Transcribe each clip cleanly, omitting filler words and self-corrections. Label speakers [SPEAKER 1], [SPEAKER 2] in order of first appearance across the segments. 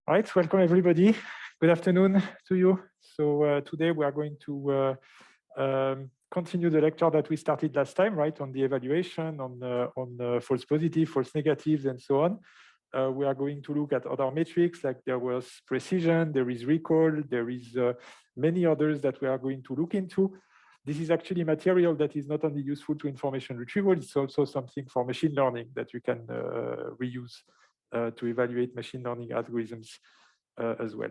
[SPEAKER 1] All right, welcome everybody. Good afternoon to you. So today we are going to continue the lecture that we started last time, right, on the evaluation, on false positive, false negatives, and so on. We are going to look at other metrics, like there was precision, there is recall, there is many others that we are going to look into. This is actually material that is not only useful to information retrieval, it's also something for machine learning that you can reuse to evaluate machine learning algorithms as well.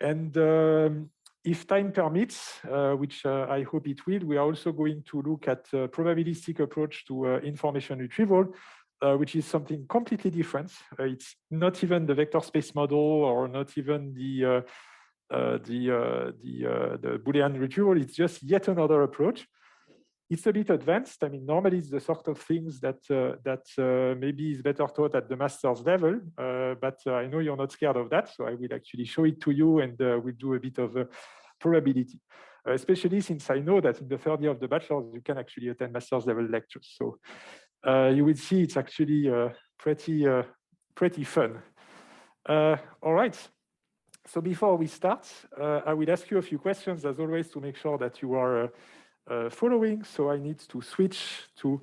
[SPEAKER 1] And if time permits, which I hope it will, we are also going to look at a probabilistic approach to information retrieval, which is something completely different. It's not even the vector space model or not even the Boolean retrieval. It's just yet another approach. It's a bit advanced. I mean, normally it's the sort of things that maybe is better taught at the master's level, but I know you're not scared of that, so I will actually show it to you, and we'll do a bit of probability, especially since I know that in the third year of the bachelor's, you can actually attend master's level lectures. So you will see it's actually pretty fun. All right. So before we start, I will ask you a few questions, as always, to make sure that you are following. So I need to switch to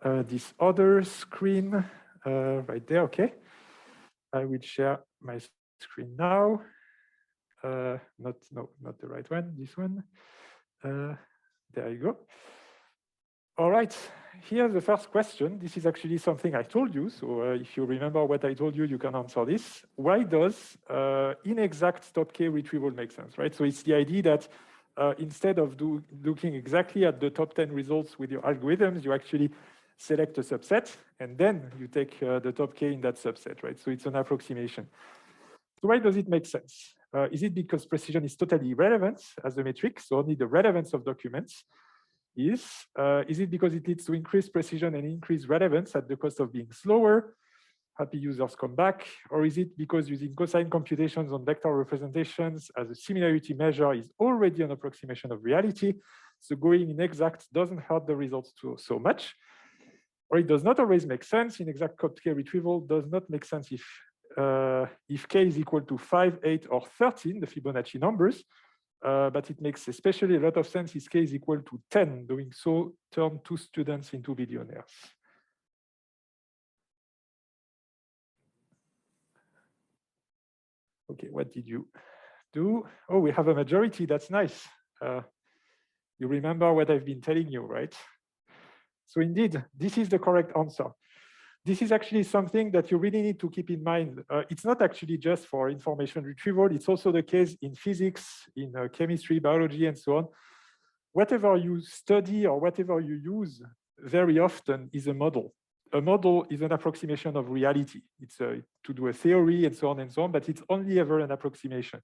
[SPEAKER 1] this other screen right there. Okay, I will share my screen now. Not the right one. This one. There you go. All right. Here's the first question. This is actually something I told you. So if you remember what I told you, you can answer this. Why does inexact top K retrieval make sense, right? So it's the idea that instead of looking exactly at the top 10 results with your algorithms, you actually select a subset, and then you take the top K in that subset, right? So it's an approximation. So why does it make sense? Is it because precision is totally irrelevant as a metric, so only the relevance of documents is it because it leads to increased precision and increased relevance at the cost of being slower? Happy users come back. Or is it because using cosine computations on vector representations as a similarity measure is already an approximation of reality, so going inexact doesn't hurt the results so much? Or it does not always make sense. Inexact top K retrieval does not make sense if K is equal to 5, 8, or 13, the Fibonacci numbers, but it makes especially a lot of sense if K is equal to 10, doing so turn 2 students into billionaires. Okay, what did you do? Oh, we have a majority. That's nice. You remember what I've been telling you, right? So indeed, this is the correct answer. This is actually something that you really need to keep in mind. It's not actually just for information retrieval. It's also the case in physics, in chemistry, biology, and so on. Whatever you study or whatever you use very often is a model. A model is an approximation of reality. It's to do a theory and so on, but it's only ever an approximation.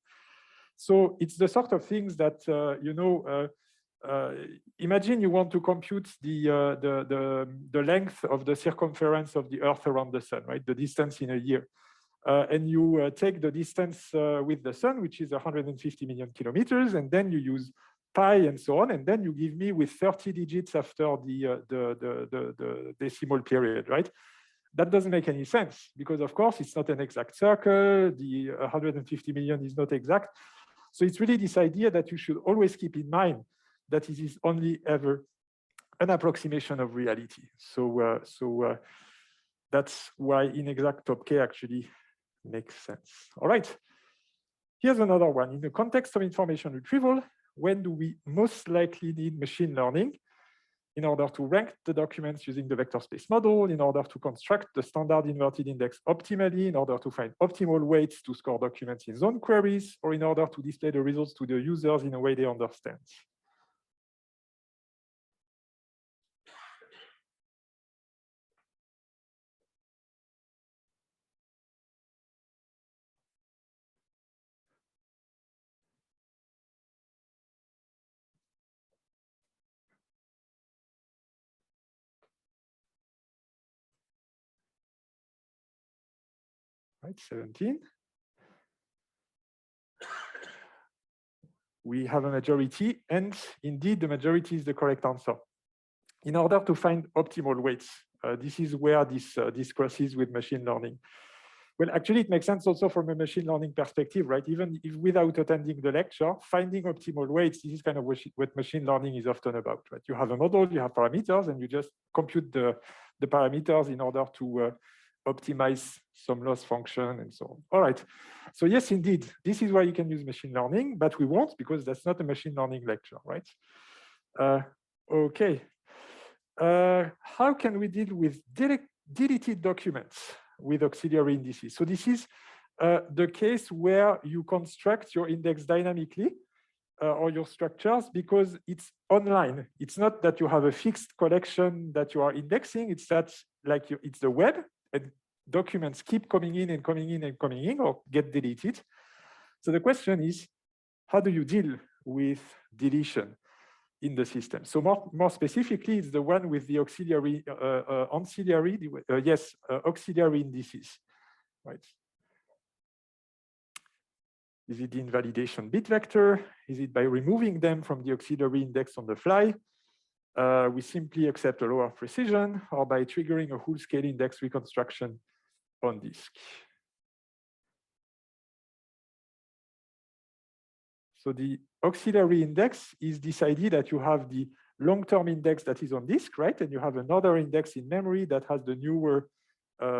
[SPEAKER 1] So it's the sort of things that, imagine you want to compute the length of the circumference of the Earth around the sun, right? The distance in a year. And you take the distance with the sun, which is 150 million kilometers, and then you use pi and so on, and then you give me with 30 digits after the decimal period, right? That doesn't make any sense because, of course, it's not an exact circle. The 150 million is not exact. So it's really this idea that you should always keep in mind that it is only ever an approximation of reality. So that's why inexact top K actually makes sense. All right. Here's another one. In the context of information retrieval, when do we most likely need machine learning? In order to rank the documents using the vector space model, in order to construct the standard inverted index optimally, in order to find optimal weights to score documents in zone queries, or in order to display the results to the users in a way they understand. Right, 17. We have a majority, and indeed the majority is the correct answer. In order to find optimal weights, this is where this crosses with machine learning. Well, actually, it makes sense also from a machine learning perspective, right? Even if without attending the lecture, finding optimal weights, this is kind of what machine learning is often about, right? You have a model, you have parameters, and you just compute the parameters in order to optimize some loss function and so on. All right. So yes, indeed, this is why you can use machine learning, but we won't because that's not a machine learning lecture, right? Okay. How can we deal with deleted documents with auxiliary indices? So this is the case where you construct your index dynamically or your structures because it's online. It's not that you have a fixed collection that you are indexing. It's that like it's the web and documents keep coming in and coming in and coming in or get deleted. So the question is, how do you deal with deletion in the system? So more specifically, it's the one with the auxiliary auxiliary indices, right? Is it the invalidation bit vector? Is it by removing them from the auxiliary index on the fly? We simply accept a lower precision, or by triggering a whole scale index reconstruction on disk. So the auxiliary index is this idea that you have the long-term index that is on disk, right? And you have another index in memory that has the newer,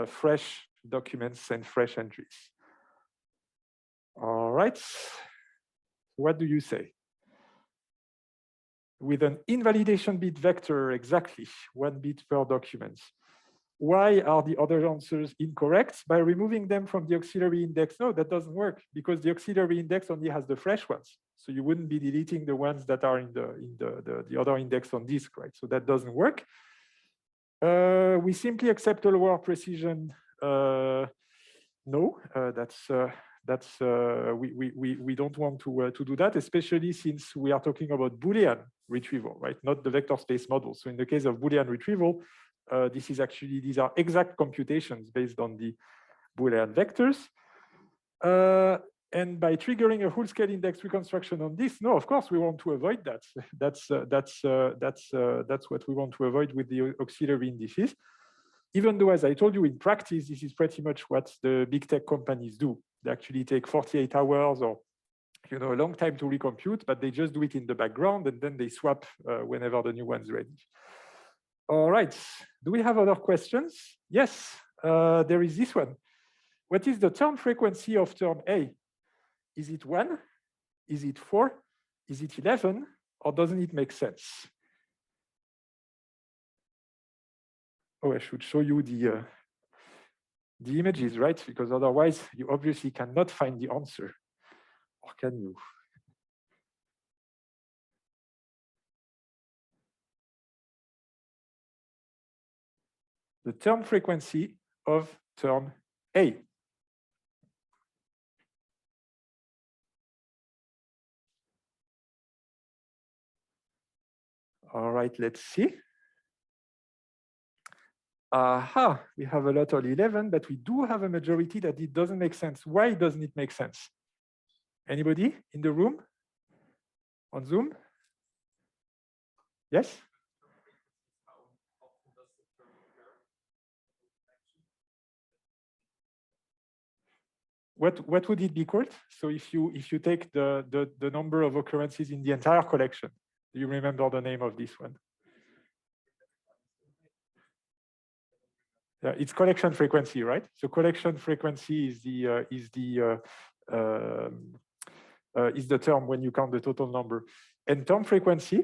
[SPEAKER 1] fresh documents and fresh entries. All right. What do you say? With an invalidation bit vector, exactly 1 bit per document. Why are the other answers incorrect? By removing them from the auxiliary index? No, that doesn't work because the auxiliary index only has the fresh ones. So you wouldn't be deleting the ones that are in the other index on disk, right? So that doesn't work. We simply accept a lower precision. No, we don't want to do that, especially since we are talking about Boolean retrieval, right? Not the vector space model. So in the case of Boolean retrieval, these are exact computations based on the Boolean vectors. And by triggering a whole scale index reconstruction on this, no, of course we want to avoid that. That's what we want to avoid with the auxiliary indices. Even though, as I told you, in practice, this is pretty much what the big tech companies do. They actually take 48 hours or a long time to recompute, but they just do it in the background and then they swap whenever the new one's ready. All right. Do we have other questions? Yes, there is this one. What is the term frequency of term A? Is it 1? Is it 4? Is it 11? Or doesn't it make sense? Oh, I should show you the images, right? Because otherwise you obviously cannot find the answer. Or can you? The term frequency of term A. All right, let's see. Aha, we have a lot of 11, but we do have a majority that it doesn't make sense. Why doesn't it make sense? Anybody in the room? On Zoom? Yes? What would it be called? So if you take the number of occurrences in the entire collection, do you remember the name of this one? It's collection frequency, right? So collection frequency is the term when you count the total number. And term frequency,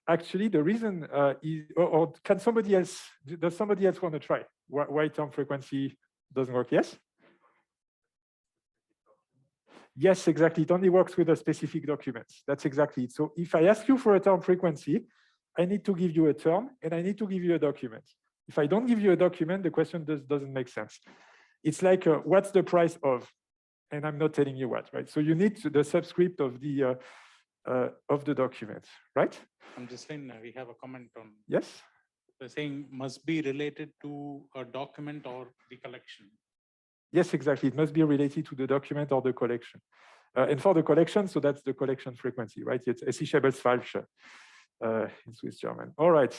[SPEAKER 1] actually, the reason is, or can somebody else? Does somebody else want to try? Why term frequency doesn't work? Yes. Yes, exactly. It only works with a specific document. That's exactly it. So if I ask you for a term frequency, I need to give you a term and I need to give you a document. If I don't give you a document, the question doesn't make sense. It's like, what's the price of? And I'm not telling you what, right? So you need the subscript of the document, right?
[SPEAKER 2] I'm just saying we have a comment on.
[SPEAKER 1] Yes.
[SPEAKER 2] They're saying must be related to a document or the collection.
[SPEAKER 1] Yes, exactly. It must be related to the document or the collection. And for the collection, so that's the collection frequency, right? It's Esichabelsfalsche in Swiss German. All right.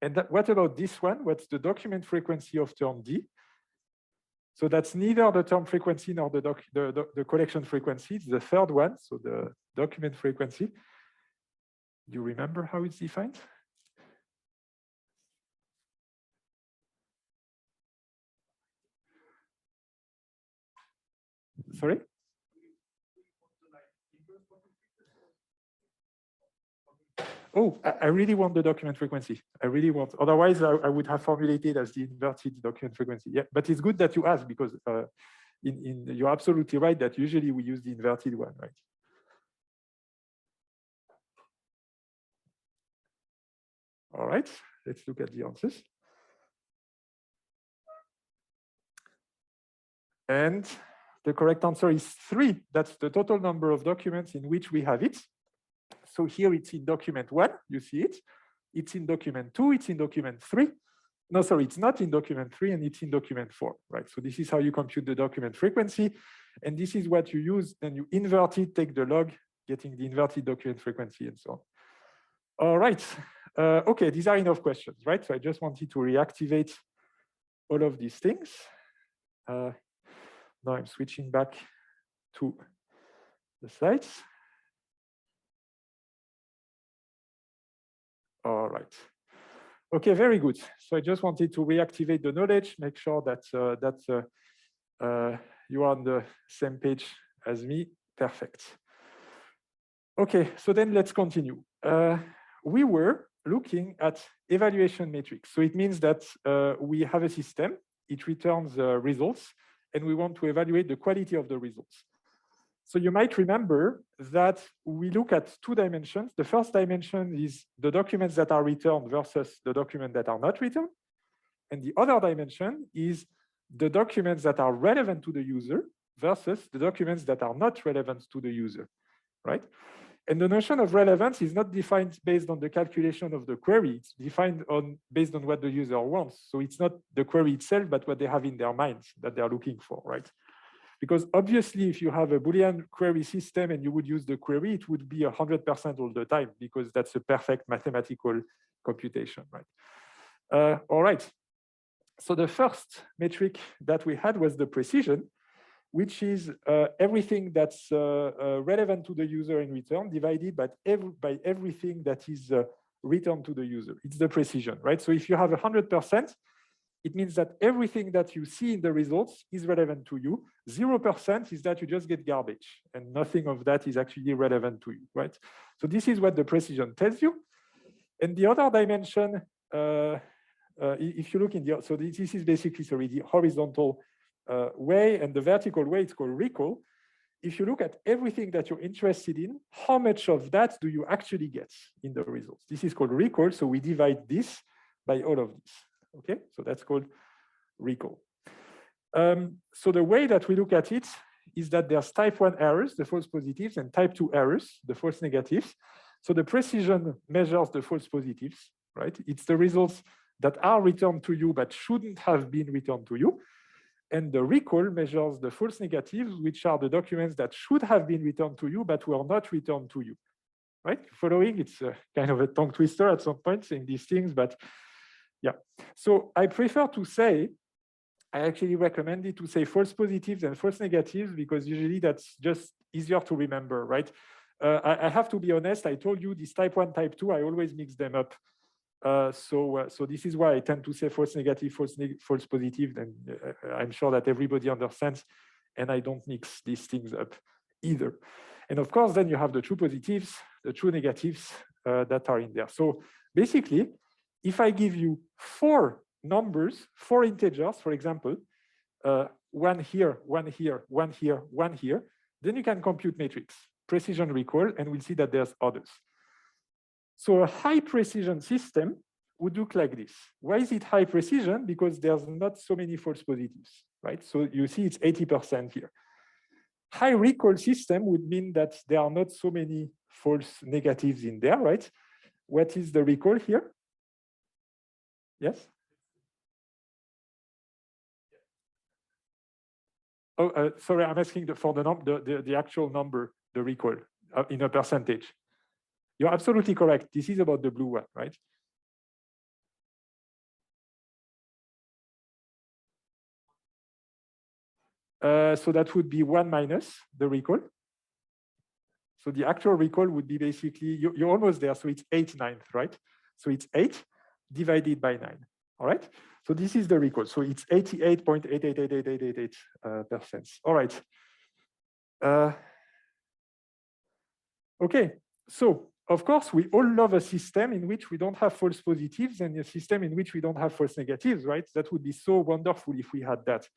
[SPEAKER 1] And what about this one? What's the document frequency of term D? So that's neither the term frequency nor the collection frequency. It's the third one, so the document frequency. Do you remember how it's defined? Sorry? Oh, I really want the document frequency. I really want, otherwise I would have formulated as the inverted document frequency. Yeah, but it's good that you asked because you're absolutely right that usually we use the inverted one, right? All right, let's look at the answers. And the correct answer is 3. That's the total number of documents in which we have it. So here it's in document 1, you see it. It's in document 2, it's in document 3. No, sorry, it's not in document 3 and it's in document 4, right? So this is how you compute the document frequency. And this is what you use. Then you invert it, take the log, getting the inverted document frequency and so on. All right. Okay, these are enough questions, right? So I just wanted to reactivate all of these things. Now I'm switching back to the slides. All right. Okay, very good. So I just wanted to reactivate the knowledge, make sure that you are on the same page as me. Perfect. Okay, so then let's continue. We were looking at evaluation metrics. So it means that we have a system, it returns results, and we want to evaluate the quality of the results. So you might remember that we look at 2 dimensions. The first dimension is the documents that are returned versus the documents that are not returned. And the other dimension is the documents that are relevant to the user versus the documents that are not relevant to the user, right? And the notion of relevance is not defined based on the calculation of the query. It's defined based on what the user wants. So it's not the query itself, but what they have in their minds that they're looking for, right? Because obviously, if you have a Boolean query system and you would use the query, it would be 100% all the time because that's a perfect mathematical computation, right? All right. So the first metric that we had was the precision, which is everything that's relevant to the user in return divided by everything that is returned to the user. It's the precision, right? So if you have 100%, it means that everything that you see in the results is relevant to you. 0% is that you just get garbage and nothing of that is actually relevant to you, right? So this is what the precision tells you. And the other dimension, if you look in the, so this is basically, sorry, the horizontal way, and the vertical way, it's called recall. If you look at everything that you're interested in, how much of that do you actually get in the results? This is called recall. So we divide this by all of this. Okay, so that's called recall. So the way that we look at it is that there's type 1 errors, the false positives, and type 2 errors, the false negatives. So the precision measures the false positives, right? It's the results that are returned to you but shouldn't have been returned to you. And the recall measures the false negatives, which are the documents that should have been returned to you but were not returned to you, right? Following, it's kind of a tongue twister at some point saying these things, but yeah. So I prefer to say, I actually recommend it to say false positives and false negatives because usually that's just easier to remember, right? I have to be honest, I told you this type 1, type 2, I always mix them up. So this is why I tend to say false negative, false positive, and I'm sure that everybody understands, and I don't mix these things up either. And of course, then you have the true positives, the true negatives that are in there. So basically, if I give you 4 numbers, 4 integers, for example, 1 here, 1 here, 1 here, 1 here, then you can compute matrix, precision recall, and we'll see that there's others. So a high precision system would look like this. Why is it high precision? Because there's not so many false positives, right? So you see it's 80% here. High recall system would mean that there are not so many false negatives in there, right? What is the recall here? Yes? Oh, sorry, I'm asking for the actual number, the recall in a percentage. You're absolutely correct. This is about the blue one, right? So that would be 1 minus the recall. So the actual recall would be basically, you're almost there. So it's 8/9, right? So it's 8 divided by 9. All right. So this is the recall. So it's 88.888888%. All right. Okay. So of course, we all love a system in which we don't have false positives and a system in which we don't have false negatives, right? That would be so wonderful if we had that.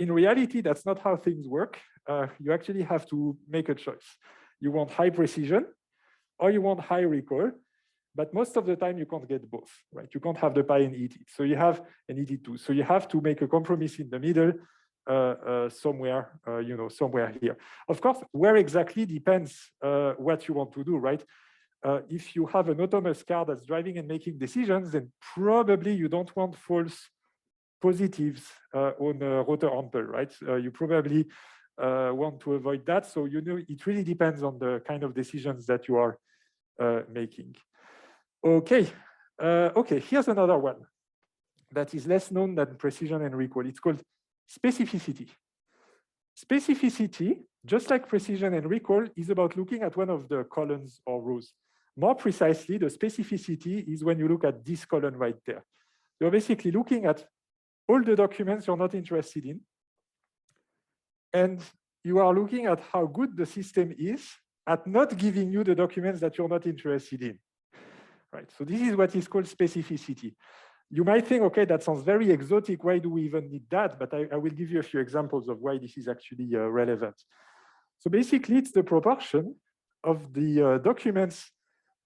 [SPEAKER 1] In reality, that's not how things work. You actually have to make a choice. You want high precision or you want high recall, but most of the time you can't get both, right? You can't have the pi and ETH. So you have an ETH2. So you have to make a compromise in the middle somewhere, somewhere here. Of course, where exactly depends what you want to do, right? If you have an autonomous car that's driving and making decisions, then probably you don't want false positives on a rotor ample, right? You probably want to avoid that. So, it really depends on the kind of decisions that you are making. Okay. Okay, here's another one that is less known than precision and recall. It's called specificity. Specificity, just like precision and recall, is about looking at one of the columns or rows. More precisely, the specificity is when you look at this column right there. You're basically looking at all the documents you're not interested in, and you are looking at how good the system is at not giving you the documents that you're not interested in. Right. So this is what is called specificity. You might think, okay, that sounds very exotic. Why do we even need that? But I will give you a few examples of why this is actually relevant. So basically, it's the proportion of the documents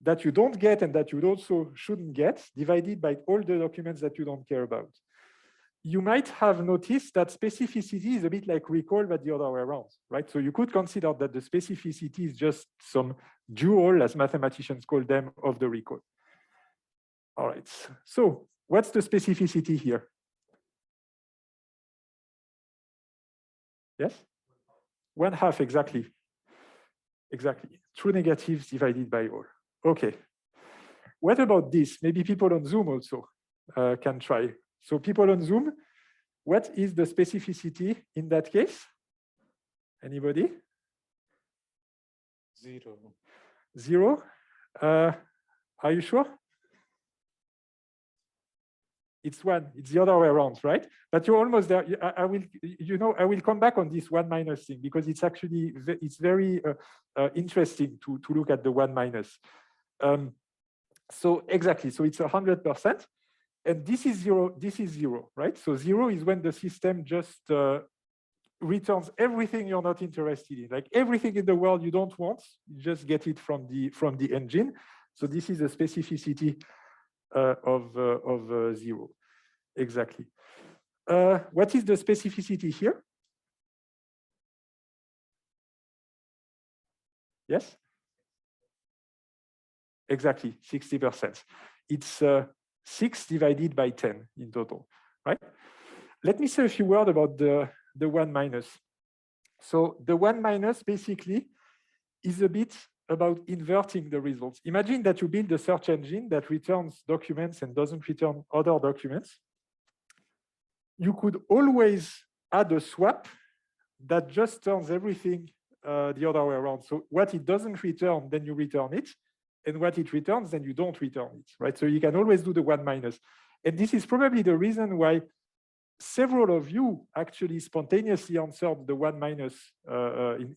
[SPEAKER 1] that you don't get and that you also shouldn't get divided by all the documents that you don't care about. You might have noticed that specificity is a bit like recall, but the other way around, right? So you could consider that the specificity is just some dual, as mathematicians call them, of the recall. All right, so what's the specificity here? Yes? 1/2, exactly. Exactly. True negatives divided by all. Okay. What about this? Maybe people on Zoom also can try. So people on Zoom, what is the specificity in that case? Anybody?
[SPEAKER 2] 0.
[SPEAKER 1] 0? Are you sure? It's 1. It's the other way around, right? But you're almost there. I will come back on this 1 minus thing because it's actually very interesting to look at the 1 minus. So exactly. So it's 100%. And this is 0, right? So 0 is when the system just returns everything you're not interested in, like everything in the world you don't want, you just get it from the engine. So this is a specificity of 0, exactly. What is the specificity here? Yes? Exactly, 60%. It's 6 divided by 10 in total, right? Let me say a few words about the 1 minus. So the 1 minus basically is a bit about inverting the results. Imagine that you build a search engine that returns documents and doesn't return other documents. You could always add a swap that just turns everything the other way around. So what it doesn't return, then you return it. And what it returns, then you don't return it, right? So you can always do the 1 minus. And this is probably the reason why several of you actually spontaneously answered the 1 minus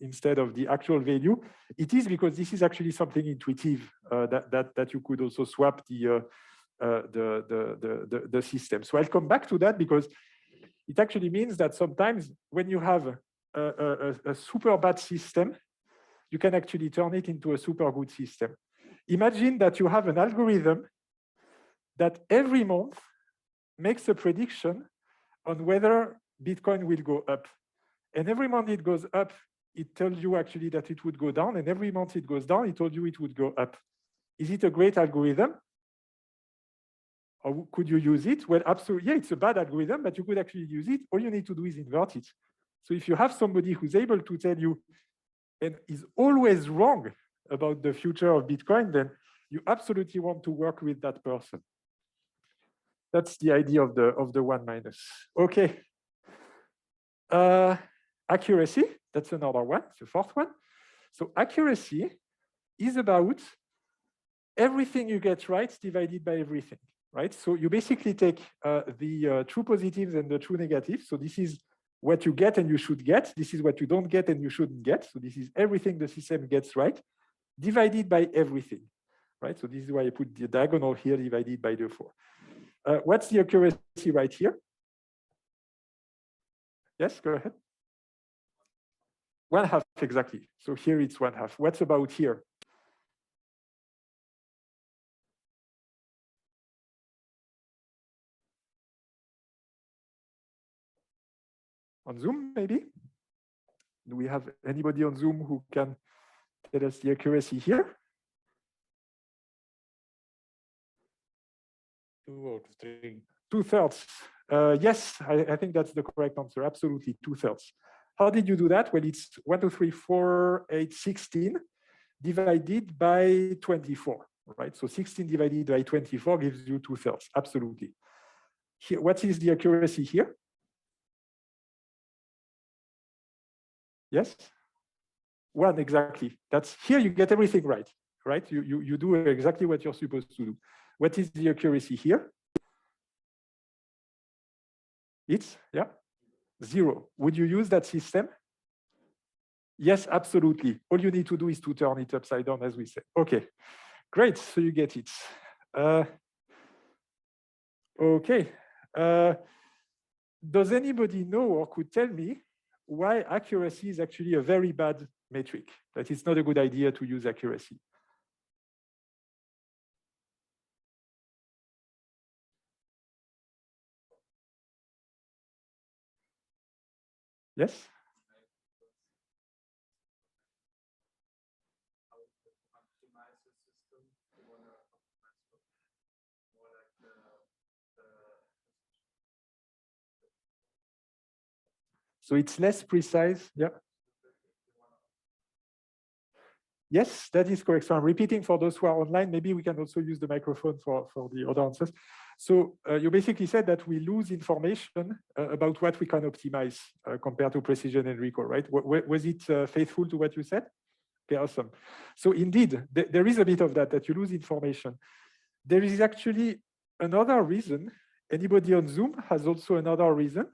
[SPEAKER 1] instead of the actual value. It is because this is actually something intuitive that you could also swap the system. So I'll come back to that because it actually means that sometimes when you have a super bad system, you can actually turn it into a super good system. Imagine that you have an algorithm that every month makes a prediction on whether Bitcoin will go up. And every month it goes up, it tells you actually that it would go down. And every month it goes down, it told you it would go up. Is it a great algorithm? Or could you use it? Well, absolutely. Yeah, it's a bad algorithm, but you could actually use it. All you need to do is invert it. So if you have somebody who's able to tell you and is always wrong about the future of Bitcoin, then you absolutely want to work with that person. That's the idea of the 1 minus. Okay. Accuracy, that's another one, the fourth one. So accuracy is about everything you get right divided by everything, right? So you basically take the true positives and the true negatives. So this is what you get and you should get. This is what you don't get and you shouldn't get. So this is everything the system gets right, divided by everything, right? So this is why I put the diagonal here divided by the 4. What's the accuracy right here? Yes, go ahead. 1/2, exactly. So here it's 1/2. What's about here? On Zoom, maybe? Do we have anybody on Zoom who can tell us the accuracy here?
[SPEAKER 2] 2 out of 3.
[SPEAKER 1] 2/3. Yes, I think that's the correct answer. Absolutely, 2/3. How did you do that? Well, it's 1, 2, 3, 4, 8, 16 divided by 24, right? So 16 divided by 24 gives you 2/3. Absolutely. Here, what is the accuracy here? Yes? 1, exactly. That's here you get everything right, right? You do exactly what you're supposed to do. What is the accuracy here? It's, yeah, 0. Would you use that system? Yes, absolutely. All you need to do is to turn it upside down, as we said. Okay, great. So you get it. Okay. Does anybody know or could tell me why accuracy is actually a very bad metric? That it's not a good idea to use accuracy? Yes? So it's less precise. Yeah. Yes, that is correct. So I'm repeating for those who are online. Maybe we can also use the microphone for the other answers. So you basically said that we lose information about what we can optimize compared to precision and recall, right? Was it faithful to what you said? Okay, awesome. So indeed, there is a bit of that you lose information. There is actually another reason. Anybody on Zoom has also another reason.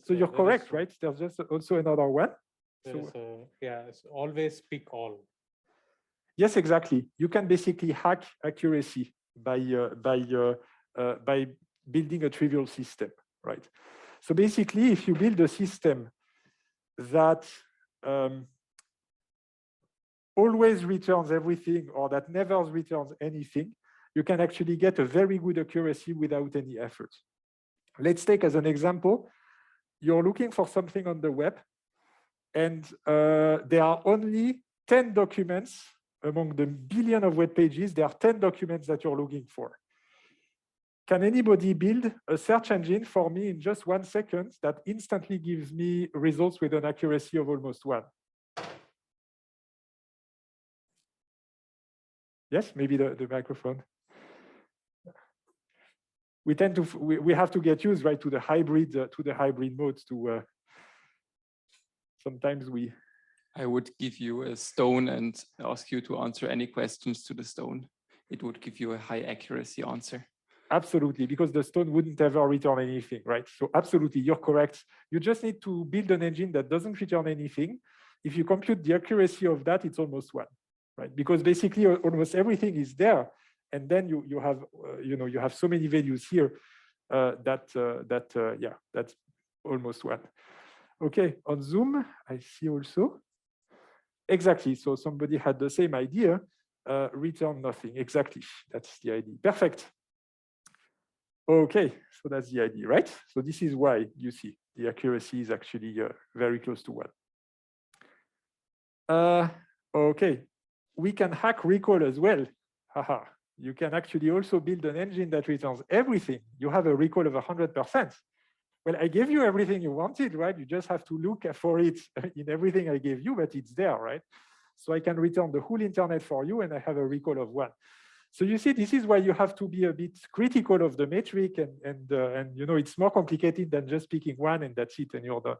[SPEAKER 1] So you're correct, right? There's just also another one.
[SPEAKER 2] Yeah, it's always pick all.
[SPEAKER 1] Yes, exactly. You can basically hack accuracy by building a trivial system, right? So basically, if you build a system that always returns everything or that never returns anything, you can actually get a very good accuracy without any effort. Let's take as an example, you're looking for something on the web, and there are only 10 documents among the billion of web pages. There are 10 documents that you're looking for. Can anybody build a search engine for me in just 1 second that instantly gives me results with an accuracy of almost 1? Yes, maybe the microphone. We tend to we have to get used, right, to the hybrid modes. To sometimes we.
[SPEAKER 3] I would give you a stone and ask you to answer any questions to the stone. It would give you a high accuracy answer.
[SPEAKER 1] Absolutely, because the stone wouldn't ever return anything, right? So absolutely, you're correct. You just need to build an engine that doesn't return anything. If you compute the accuracy of that, it's almost 1, right? Because basically almost everything is there, and then you have you have so many values here that's almost 1. Okay, on Zoom, I see also. Exactly. So somebody had the same idea. Return nothing. Exactly. That's the idea. Perfect. Okay, so that's the idea, right? So this is why you see the accuracy is actually very close to 1. Okay, we can hack recall as well. Haha. You can actually also build an engine that returns everything. You have a recall of 100%. Well, I gave you everything you wanted, right? You just have to look for it in everything I gave you, but it's there, right? So I can return the whole internet for you, and I have a recall of 1. So you see, this is why you have to be a bit critical of the metric, and it's more complicated than just picking 1 and that's it, and you're done.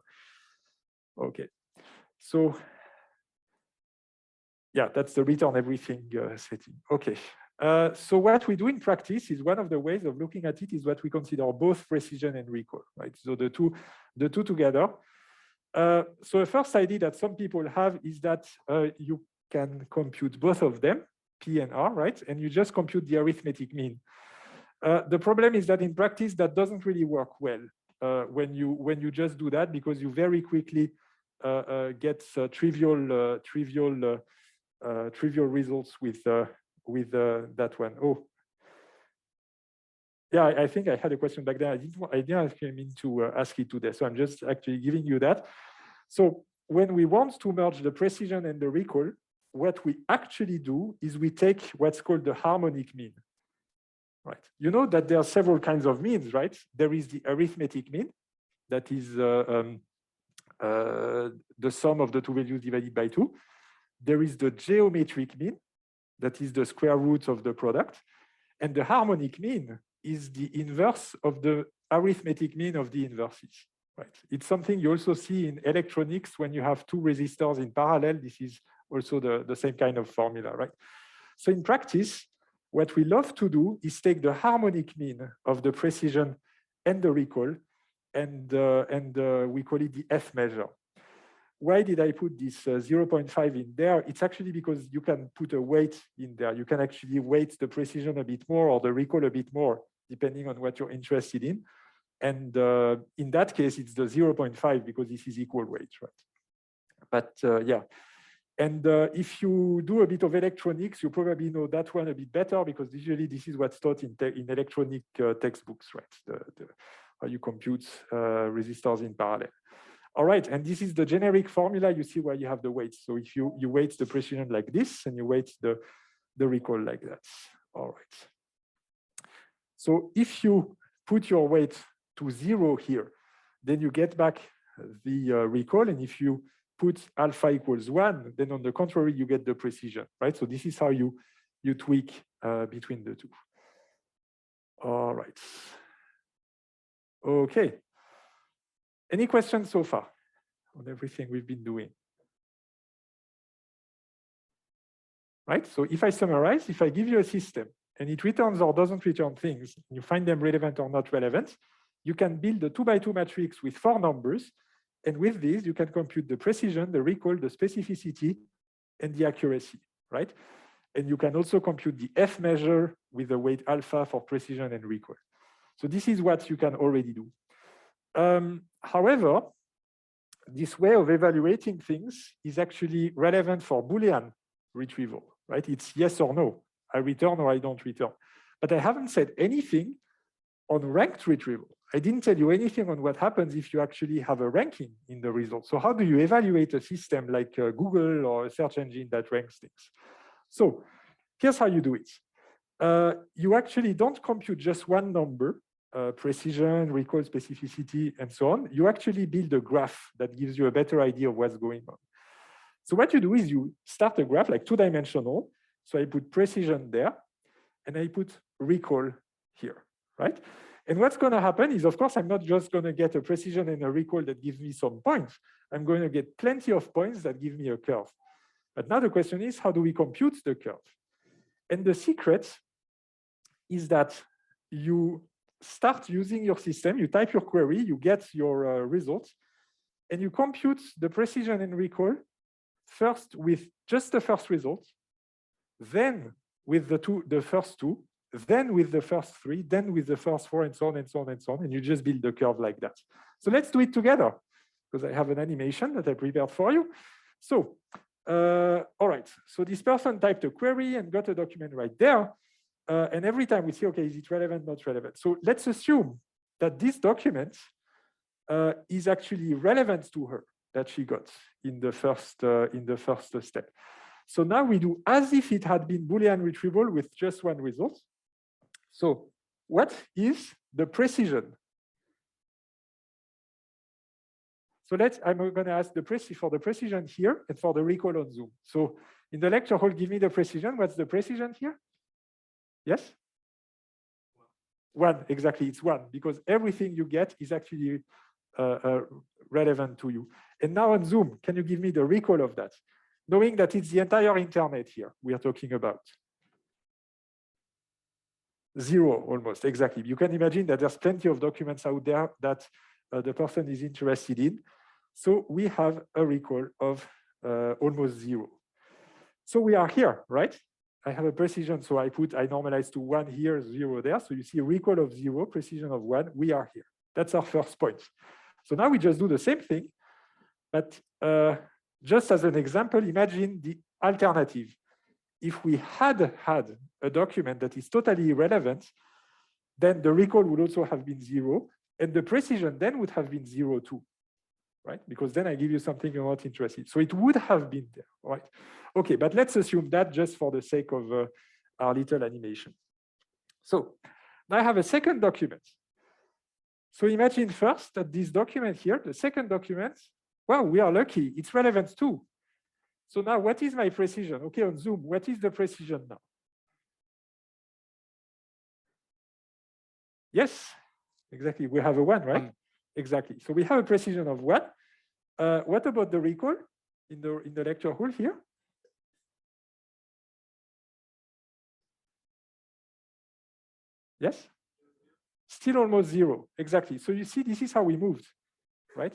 [SPEAKER 1] Okay, so yeah, that's the return everything setting. Okay, so what we do in practice is one of the ways of looking at it is what we consider both precision and recall, right? So the two together. So the first idea that some people have is that you can compute both of them, P and R, right? And you just compute the arithmetic mean. The problem is that in practice, that doesn't really work well when you just do that, because you very quickly get trivial results with that one. Oh, yeah, I think I had a question back there. I didn't actually mean to ask it today, so I'm just actually giving you that. So when we want to merge the precision and the recall, what we actually do is we take what's called the harmonic mean. Right. You know that there are several kinds of means, right? There is the arithmetic mean, that is the sum of the two values divided by 2. There is the geometric mean, that is the square root of the product. And the harmonic mean is the inverse of the arithmetic mean of the inverses. Right. It's something you also see in electronics when you have two resistors in parallel. This is also the same kind of formula, right? So in practice, what we love to do is take the harmonic mean of the precision and the recall, and we call it the F measure. Why did I put this 0.5 in there? It's actually because you can put a weight in there. You can actually weight the precision a bit more or the recall a bit more, depending on what you're interested in. And in that case, it's the 0.5 because this is equal weight, right? But yeah. And if you do a bit of electronics, you probably know that one a bit better, because usually this is what's taught in electronic textbooks, right? How you compute resistors in parallel. All right, and this is the generic formula. You see where you have the weights. So if you weight the precision like this, and you weight the recall like that. All right. So if you put your weight to 0 here, then you get back the recall. And if you put alpha equals 1, then on the contrary, you get the precision, right? So this is how you tweak between the two. All right. Okay. Any questions so far on everything we've been doing? Right, so if I summarize, if I give you a system and it returns or doesn't return things, and you find them relevant or not relevant, you can build a 2x2 matrix with 4 numbers. And with these, you can compute the precision, the recall, the specificity, and the accuracy, right? And you can also compute the F measure with the weight alpha for precision and recall. So this is what you can already do. However, this way of evaluating things is actually relevant for Boolean retrieval, right? It's yes or no. I return or I don't return. But I haven't said anything on ranked retrieval. I didn't tell you anything on what happens if you actually have a ranking in the results. So how do you evaluate a system like Google or a search engine that ranks things? So here's how you do it. You actually don't compute just one number, precision, recall, specificity, and so on. You actually build a graph that gives you a better idea of what's going on. So what you do is you start a graph like 2-dimensional. So I put precision there, and I put recall here, right? And what's going to happen is, of course, I'm not just going to get a precision and a recall that gives me some points. I'm going to get plenty of points that give me a curve. But now the question is, how do we compute the curve? And the secret is that you start using your system, you type your query, you get your results, and you compute the precision and recall first with just the first result, then with the first 2, then with the first 3, then with the first 4, and so on and so on and so on, and you just build the curve like that. So let's do it together, because I have an animation that I prepared for you. So, all right, so this person typed a query and got a document right there, and every time we see, okay, is it relevant, not relevant? So let's assume that this document is actually relevant to her, that she got in the first step. So now we do as if it had been Boolean retrieval with just one result. So what is the precision? So I'm going to ask for the precision here and for the recall on Zoom. So in the lecture hall, give me the precision. What's the precision here? Yes? 1, exactly. It's 1, because everything you get is actually relevant to you. And now on Zoom, can you give me the recall of that? Knowing that it's the entire internet here we are talking about. 0 almost, exactly. You can imagine that there's plenty of documents out there that the person is interested in. So we have a recall of almost 0. So we are here, right? I have a precision, so I normalize to 1 here, 0 there. So you see a recall of 0, precision of 1, we are here. That's our first point. So now we just do the same thing, but just as an example, imagine the alternative. If we had had a document that is totally irrelevant, then the recall would also have been 0, and the precision then would have been 0 too, right? Because then I give you something you're not interested in. So it would have been there, right? Okay, but let's assume that just for the sake of our little animation. So now I have a second document. So imagine first that this document here, the second document, wow, we are lucky, it's relevant too. So now what is my precision? Okay, on Zoom, what is the precision now? Yes, exactly, we have a 1, right? Exactly, so we have a precision of 1. What about the recall in the lecture hall here? Yes? Still almost 0, exactly. So you see, this is how we moved, right?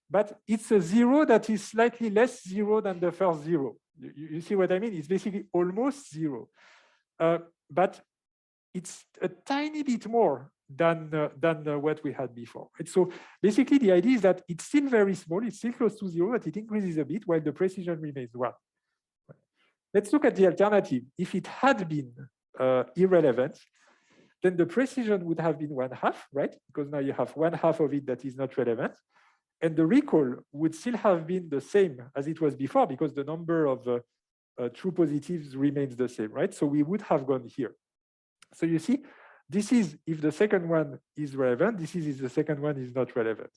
[SPEAKER 1] But it's a 0 that is slightly less 0 than the first 0. You see what I mean? It's basically almost 0. But it's a tiny bit more than what we had before. And so basically, the idea is that it's still very small. It's still close to 0, but it increases a bit while the precision remains 1. Let's look at the alternative. If it had been irrelevant, then the precision would have been 1/2, right? Because now you have 1/2 of it that is not relevant. And the recall would still have been the same as it was before because the number of true positives remains the same, right? So we would have gone here. So you see, this is if the second one is relevant, this is if the second one is not relevant,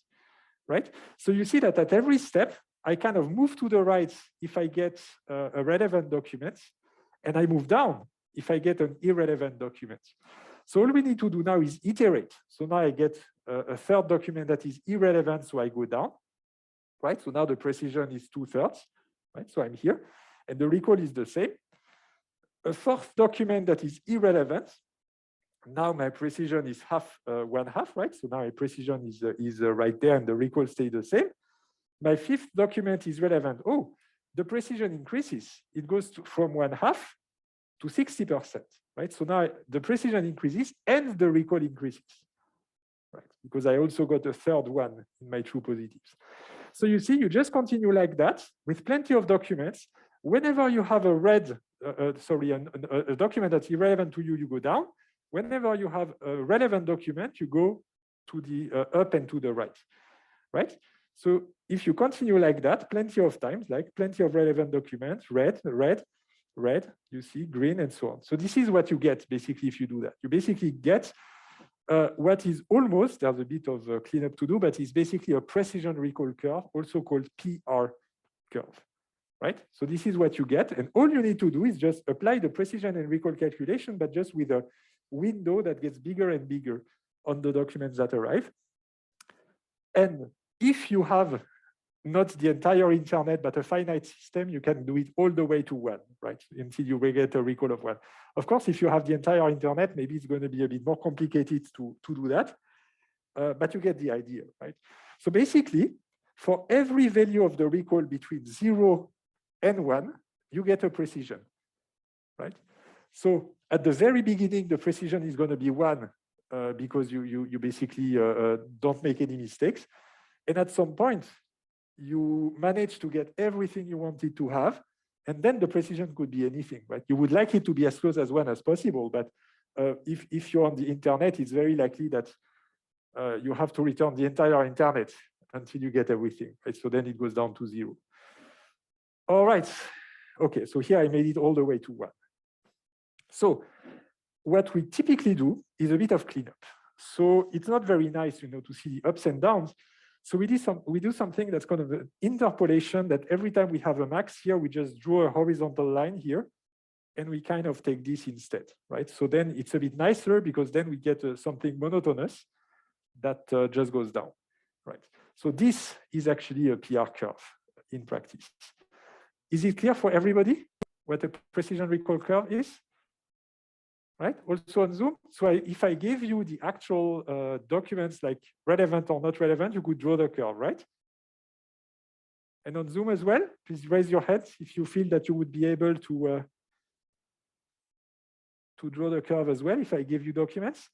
[SPEAKER 1] right? So you see that at every step, I kind of move to the right if I get a relevant document, and I move down if I get an irrelevant document. So all we need to do now is iterate. So now I get a third document that is irrelevant, so I go down, right? So now the precision is 2/3, right? So I'm here, and the recall is the same. A fourth document that is irrelevant. Now my precision is 1/2, right? So now my precision is right there, and the recall stays the same. My fifth document is relevant. Oh, the precision increases. It goes from 1/2 to 60%, right? So now the precision increases and the recall increases, right? Because I also got a third one in my true positives. So you see, you just continue like that with plenty of documents. Whenever you have a document that's irrelevant to you, you go down. Whenever you have a relevant document, you go to the up and to the right? So if you continue like that, plenty of times, like plenty of relevant documents, red, you see, green, and so on. So this is what you get, basically, if you do that. You basically get what is almost, there's a bit of cleanup to do, but it's basically a precision recall curve, also called PR curve, right? So this is what you get. And all you need to do is just apply the precision and recall calculation, but just with a window that gets bigger and bigger on the documents that arrive. And if you have not the entire internet, but a finite system, you can do it all the way to 1, right? Until you will get a recall of 1. Of course, if you have the entire internet, maybe it's going to be a bit more complicated to do that, but you get the idea, right? So basically, for every value of the recall between 0 and 1, you get a precision, right? So at the very beginning, the precision is going to be 1 because you basically don't make any mistakes. And at some point, you manage to get everything you wanted to have, and then the precision could be anything, right? You would like it to be as close as 1 as possible, but if you're on the internet, it's very likely that you have to return the entire internet until you get everything, right? So then it goes down to 0. All right, okay, so here I made it all the way to 1. So what we typically do is a bit of cleanup. So it's not very nice, to see the ups and downs. So we do something that's kind of an interpolation, that every time we have a max here, we just draw a horizontal line here, and we kind of take this instead, right? So then it's a bit nicer because then we get something monotonous that just goes down, right? So this is actually a PR curve in practice. Is it clear for everybody what a precision recall curve is? Right, also on Zoom. So if I gave you the actual documents like relevant or not relevant, you could draw the curve, right? And on Zoom as well, please raise your hands if you feel that you would be able to draw the curve as well if I give you documents.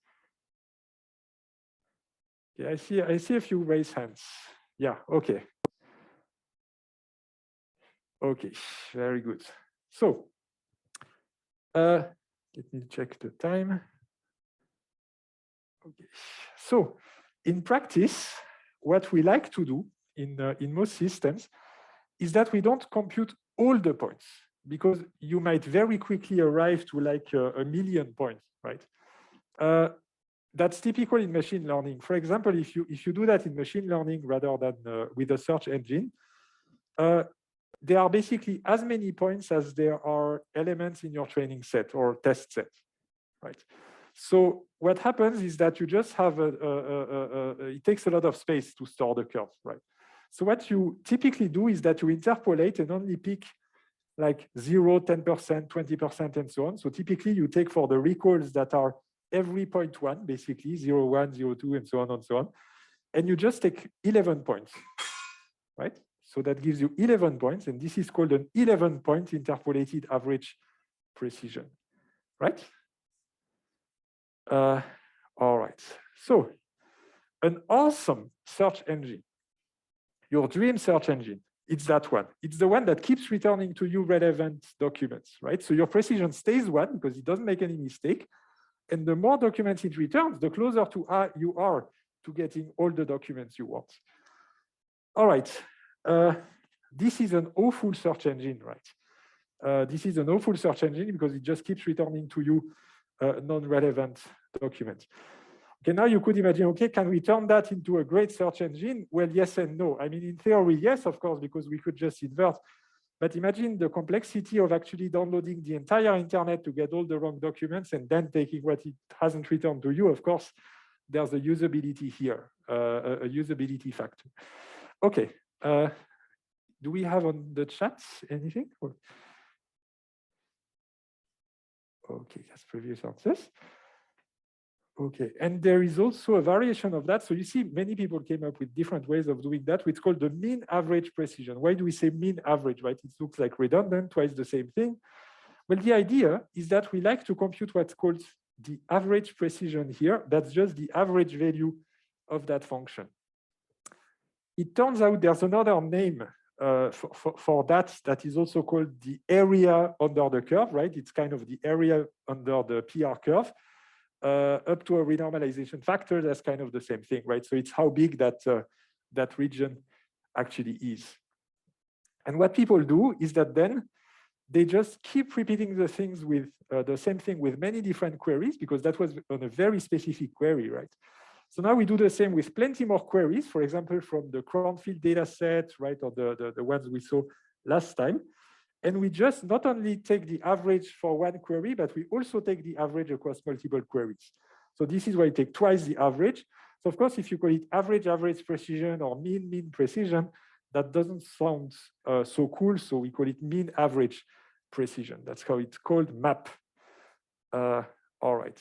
[SPEAKER 1] Yeah, I see a few raised hands. Yeah, okay. Okay, very good. So let me check the time. Okay. So in practice, what we like to do in most systems is that we don't compute all the points, because you might very quickly arrive to like a million points, right? That's typical in machine learning. For example, if you do that in machine learning rather than with a search engine, there are basically as many points as there are elements in your training set or test set, right? So what happens is that you just have it takes a lot of space to store the curve, right? So what you typically do is that you interpolate and only pick like 0, 10%, 20%, and so on. So typically you take for the recalls that are every 0.1, basically 0, 1, 0, 2, and so on and so on. And you just take 11 points, right? So that gives you 11 points, and this is called an 11-point interpolated average precision, right? All right. So an awesome search engine, your dream search engine, it's that one. It's the one that keeps returning to you relevant documents, right? So your precision stays 1 because it doesn't make any mistake. And the more documents it returns, the closer to you are to getting all the documents you want. All right. This is an awful search engine, right? This is an awful search engine because it just keeps returning to you non-relevant documents. Okay, now you could imagine, okay, can we turn that into a great search engine? Well, yes and no. I mean, in theory, yes, of course, because we could just invert. But imagine the complexity of actually downloading the entire internet to get all the wrong documents and then taking what it hasn't returned to you. Of course, there's a usability here, a usability factor. Okay. Do we have on the chat anything? Okay, that's previous answers. Okay, and there is also a variation of that. So you see, many people came up with different ways of doing that. It's called the mean average precision. Why do we say mean average, right? It looks like redundant, twice the same thing. Well, the idea is that we like to compute what's called the average precision here. That's just the average value of that function. It turns out there's another name for that is also called the area under the curve, right? It's kind of the area under the PR curve. Up to a renormalization factor, that's kind of the same thing, right? So it's how big that region actually is. And what people do is that then they just keep repeating the things with the same thing with many different queries, because that was on a very specific query, right? So now we do the same with plenty more queries, for example, from the Cronfield data set, right, or the ones we saw last time. And we just not only take the average for one query, but we also take the average across multiple queries. So this is why I take twice the average. So of course, if you call it average precision or mean precision, that doesn't sound so cool. So we call it mean average precision. That's how it's called, MAP. All right.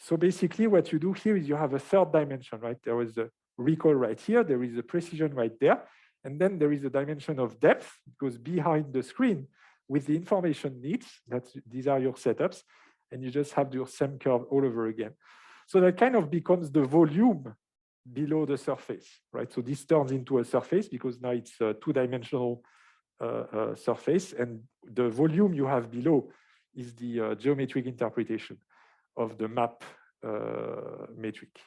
[SPEAKER 1] So basically what you do here is you have a third dimension, right? There is a recall right here. There is a precision right there. And then there is a dimension of depth. It goes behind the screen with the information needs. These are your setups. And you just have your same curve all over again. So that kind of becomes the volume below the surface, right? So this turns into a surface because now it's a two-dimensional surface. And the volume you have below is the geometric interpretation of the map metric.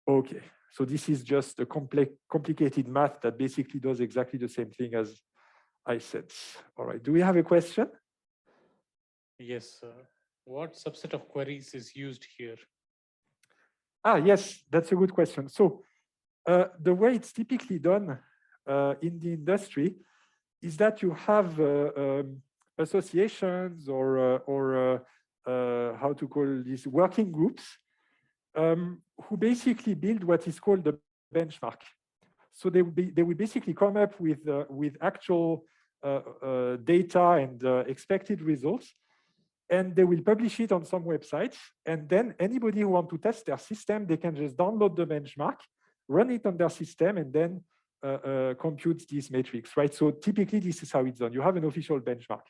[SPEAKER 1] Okay, so this is just a complicated math that basically does exactly the same thing as I said. All right, do we have a question?
[SPEAKER 2] Yes, what subset of queries is used here?
[SPEAKER 1] Yes, that's a good question. So the way it's typically done in the industry is that you have associations or how to call these working groups who basically build what is called the benchmark. So they will basically come up with actual data and expected results, and they will publish it on some websites. And then anybody who wants to test their system, they can just download the benchmark, run it on their system, and then compute these metrics, right? So typically, this is how it's done. You have an official benchmark.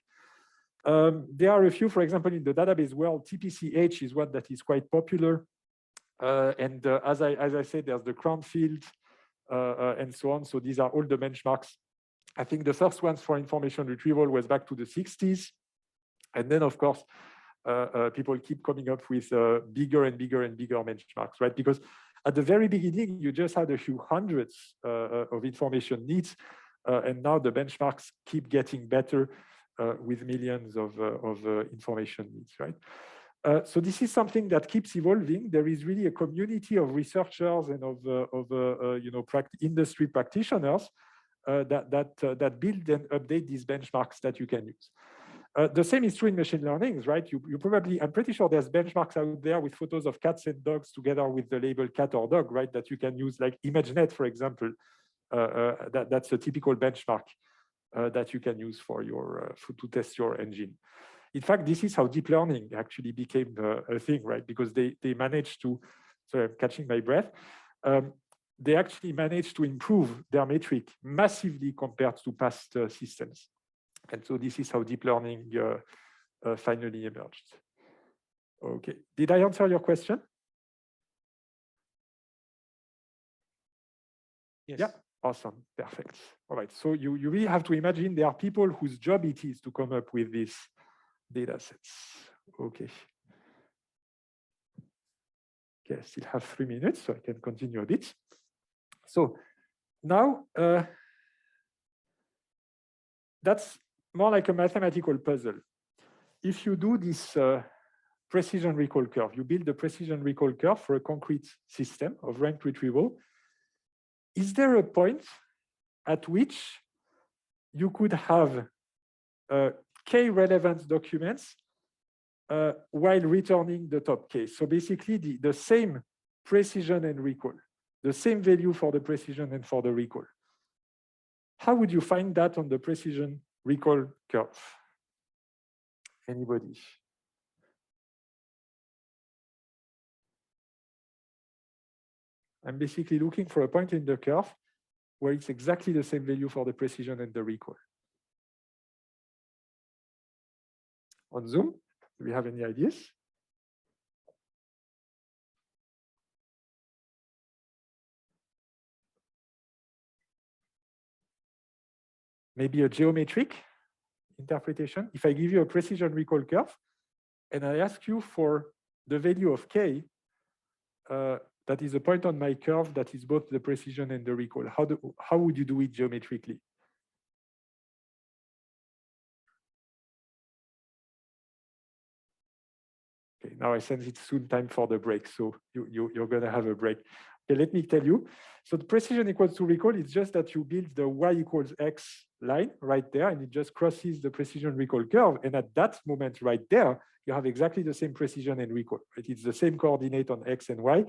[SPEAKER 1] There are a few, for example, in the database world, TPCH is one that is quite popular. As I said, there's the Cranfield and so on. So these are all the benchmarks. I think the first ones for information retrieval was back to the 60s. And then, of course, people keep coming up with bigger and bigger and bigger benchmarks, right? Because at the very beginning, you just had a few hundreds of information needs. And now the benchmarks keep getting better with millions of information needs, right? So this is something that keeps evolving. There is really a community of researchers and of industry practitioners that build and update these benchmarks that you can use. The same is true in machine learning, right? You probably, I'm pretty sure there's benchmarks out there with photos of cats and dogs together with the label cat or dog, right? That you can use, like ImageNet, for example. That's a typical benchmark that you can use for your to test your engine. In fact, this is how deep learning actually became a thing, right? Because they managed to, sorry, I'm catching my breath. They actually managed to improve their metric massively compared to past systems. And so this is how deep learning finally emerged. Okay, did I answer your question?
[SPEAKER 2] Yes.
[SPEAKER 1] Yeah, awesome, perfect. All right, so you really have to imagine there are people whose job it is to come up with these data sets. Okay. Okay, I still have 3 minutes, so I can continue a bit. So now that's more like a mathematical puzzle. If you do this precision recall curve, you build a precision recall curve for a concrete system of ranked retrieval. Is there a point at which you could have k-relevance documents while returning the top k? So basically the same precision and recall, the same value for the precision and for the recall. How would you find that on the precision recall curve? Anybody? I'm basically looking for a point in the curve where it's exactly the same value for the precision and the recall. On Zoom, do we have any ideas? Maybe a geometric interpretation. If I give you a precision recall curve and I ask you for the value of k, that is a point on my curve that is both the precision and the recall, how would you do it geometrically? Okay, now I sense it's soon time for the break, so you're going to have a break. Okay, let me tell you. So the precision equals to recall, it's just that you build the y equals x line right there, and it just crosses the precision recall curve. And at that moment right there, you have exactly the same precision and recall. Right? It's the same coordinate on x and y.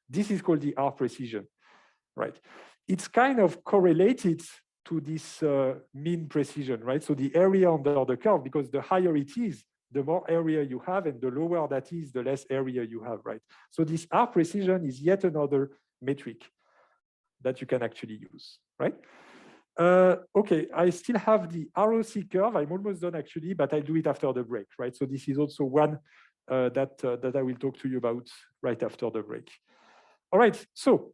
[SPEAKER 1] This is called the R precision, right? It's kind of correlated to this mean precision, right? So the area under the curve, because the higher it is, the more area you have, and the lower that is, the less area you have, right? So this R precision is yet another metric that you can actually use, right? Okay, I still have the ROC curve. I'm almost done actually, but I'll do it after the break, right? So this is also one that I will talk to you about right after the break. All right, so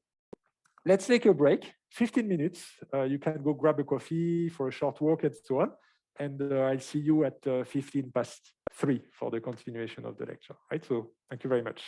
[SPEAKER 1] let's take a break, 15 minutes. You can go grab a coffee for a short walk and so on. And I'll see you at 3:15 for the continuation of the lecture, right? So thank you very much.